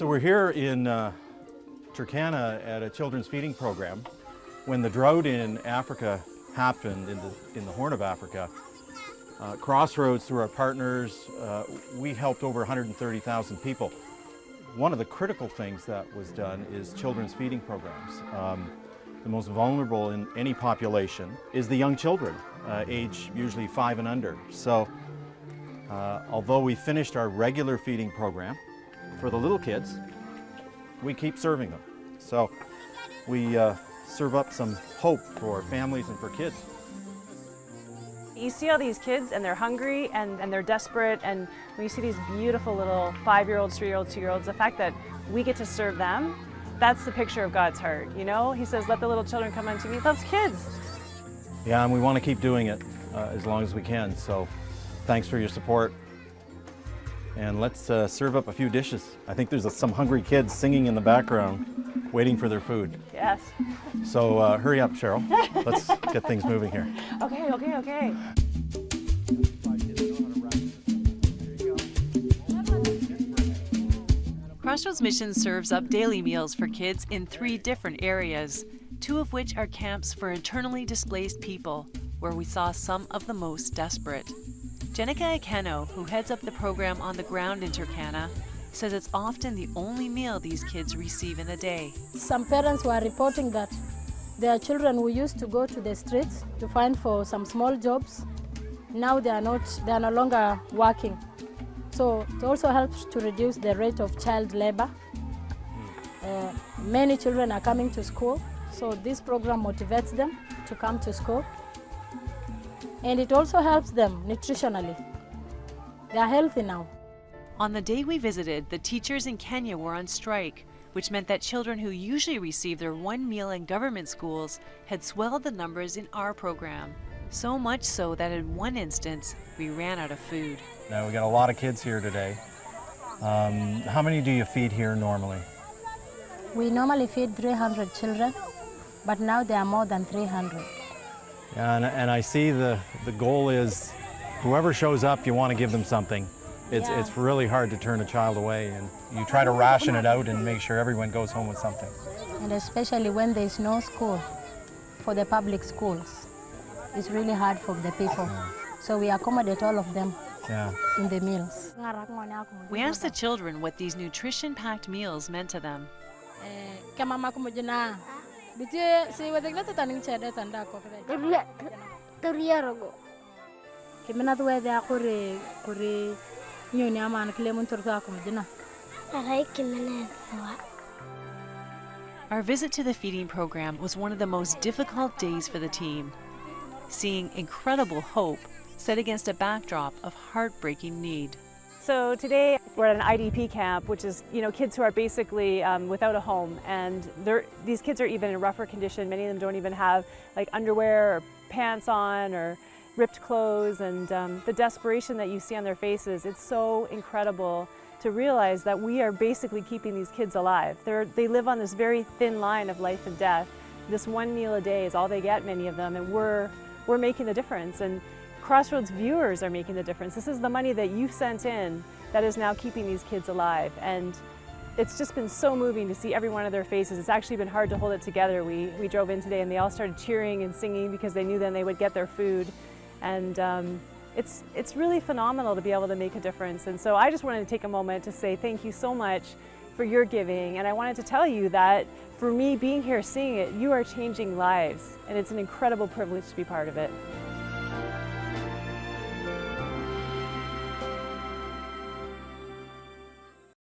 So we're here in Turkana at a children's feeding program. When the drought in Africa happened, in the Horn of Africa, Crossroads, through our partners, we helped over 130,000 people. One of the critical things that was done is children's feeding programs. The most vulnerable in any population is the young children, age usually 5 and under. So although we finished our regular feeding program, for the little kids, we keep serving them. So we serve up some hope for families and for kids. You see all these kids and they're hungry and they're desperate, and when you see these beautiful little 5-year-olds, 3-year-olds, 2-year-olds, the fact that we get to serve them, that's the picture of God's heart, you know? He says, let the little children come unto me. He loves kids. Yeah, and we want to keep doing it as long as we can, so thanks for your support. And let's serve up a few dishes. I think there's some hungry kids singing in the background, waiting for their food. Yes. So hurry up, Cheryl. Let's get things moving here. Okay. Crossroads Missions serves up daily meals for kids in 3 different areas, 2 of which are camps for internally displaced people, where we saw some of the most desperate. Jenicah, who heads up the program on the ground in Turkana, says it's often the only meal these kids receive in a day. Some parents were reporting that their children who used to go to the streets to find for some small jobs, now they are no longer working. So it also helps to reduce the rate of child labor. Many children are coming to school, so this program motivates them to come to school. And it also helps them nutritionally. They are healthy now. On the day we visited, the teachers in Kenya were on strike, which meant that children who usually receive their one meal in government schools had swelled the numbers in our program. So much so that in one instance, we ran out of food. Now we got a lot of kids here today. How many do you feed here normally? We normally feed 300 children, but now there are more than 300. Yeah, and I see the goal is whoever shows up, you want to give them something. It's really hard to turn a child away, and you try to ration it out and make sure everyone goes home with something. And especially when there's no school for the public schools, it's really hard for the people. So we accommodate all of them in the meals. We asked the children what these nutrition-packed meals meant to them. Our visit to the feeding program was one of the most difficult days for the team, seeing incredible hope set against a backdrop of heartbreaking need. So today we're at an IDP camp, which is, kids who are basically without a home, and these kids are even in rougher condition. Many of them don't even have like underwear or pants on or ripped clothes, and the desperation that you see on their faces, it's so incredible to realize that we are basically keeping these kids alive. They live on this very thin line of life and death. This one meal a day is all they get, many of them, and we're making the difference. And Crossroads viewers are making the difference. This is the money that you sent in that is now keeping these kids alive. And it's just been so moving to see every one of their faces. It's actually been hard to hold it together. We drove in today and they all started cheering and singing because they knew then they would get their food. And it's really phenomenal to be able to make a difference. And so I just wanted to take a moment to say thank you so much for your giving. And I wanted to tell you that for me being here seeing it, you are changing lives. And it's an incredible privilege to be part of it.